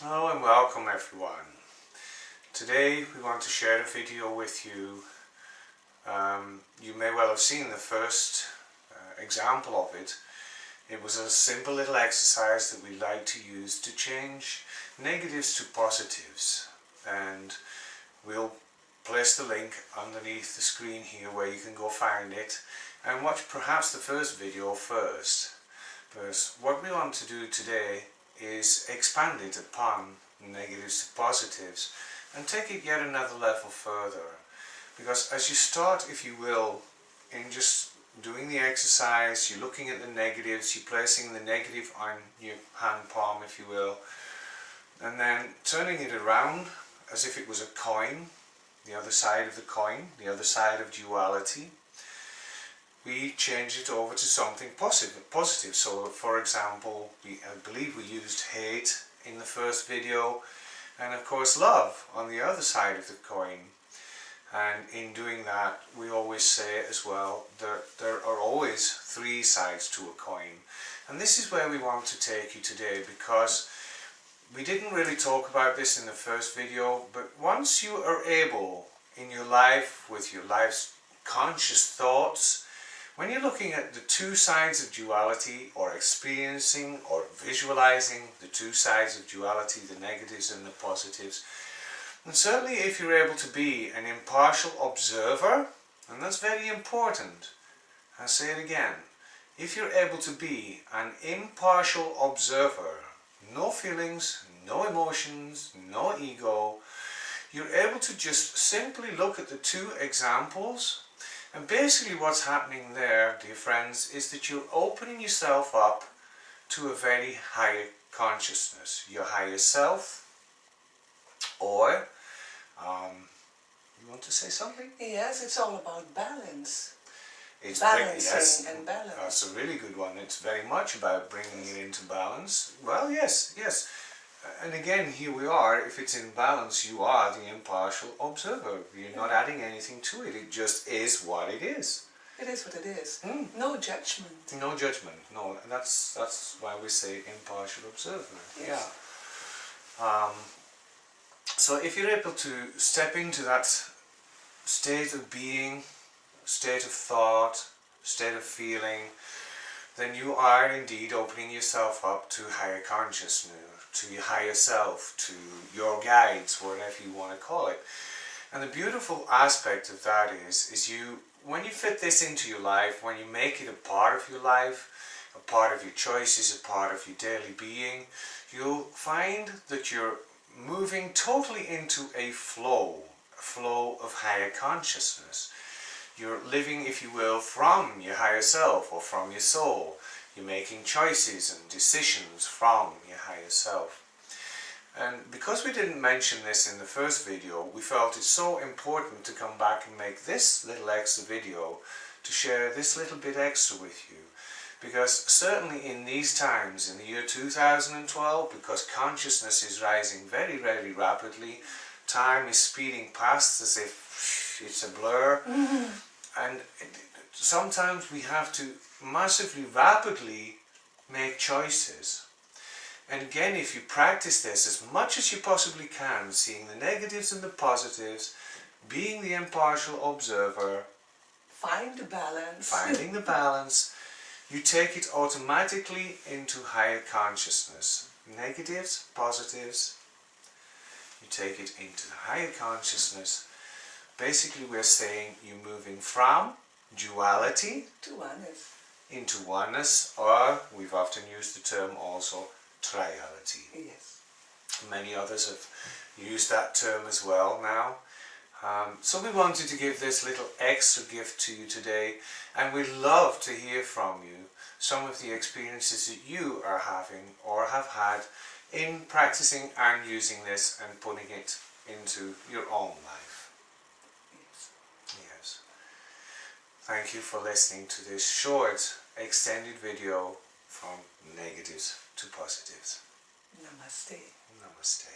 Hello and welcome everyone. Today we want to share a video with you. You may well have seen the first example of it. It was a simple little exercise that we like to use to change negatives to positives, and we'll place the link underneath the screen here where you can go find it and watch perhaps the first video first. Because what we want to do today is expand it upon negatives to positives and take it yet another level further. Because as you start, if you will, in just doing the exercise, you're looking at the negatives, you're placing the negative on your hand palm, if you will, and then turning it around as if it was a coin, the other side of the coin, the other side of duality. We change it over to something positive. So for example, I believe we used hate in the first video, and of course love on the other side of the coin. And in doing that, we always say as well that there are always three sides to a coin. And this is where we want to take you today, because we didn't really talk about this in the first video, but once you are able in your life, with your life's conscious thoughts, when you're looking at the two sides of duality, or experiencing or visualizing the two sides of duality, the negatives and the positives, and certainly if you're able to be an impartial observer, and that's very important, I'll say it again, if you're able to be an impartial observer, no feelings, no emotions, no ego, you're able to just simply look at the two examples. And basically what's happening there, dear friends, is that you're opening yourself up to a very higher consciousness, your higher self, or, you want to say something? Yes, it's all about balance. It's balancing and balance. That's a really good one. It's very much about bringing it into balance. Well, yes. And again, here we are. If it's in balance, you are the impartial observer. You're not adding anything to it. It just is what it is. It is what it is. No judgment. No judgment. No, that's why we say impartial observer. Yes. Yeah. So if you're able to step into that state of being, state of thought, state of feeling, then you are indeed opening yourself up to higher consciousness, to your higher self, to your guides, whatever you want to call it. And the beautiful aspect of that is you, when you fit this into your life, when you make it a part of your life, a part of your choices, a part of your daily being, you'll find that you're moving totally into a flow of higher consciousness. You're living, if you will, from your higher self or from your soul. You're making choices and decisions from your higher self. And because we didn't mention this in the first video, we felt it's so important to come back and make this little extra video to share this little bit extra with you. Because certainly in these times, in the year 2012, because consciousness is rising very, very rapidly, time is speeding past as if it's a blur. And sometimes we have to massively, rapidly make choices. And again, if you practice this as much as you possibly can, seeing the negatives and the positives, being the impartial observer, find the balance. Finding the balance, you take it automatically into higher consciousness. Negatives, positives, you take it into the higher consciousness. Basically, we're saying you're moving from duality to oneness. Into oneness, or we've often used the term also triality. Yes. Many others have used that term as well now. So we wanted to give this little extra gift to you today, and we'd love to hear from you some of the experiences that you are having or have had in practicing and using this and putting it into your own life. Yes. Thank you for listening to this short, extended video from negatives to positives. Namaste. Namaste.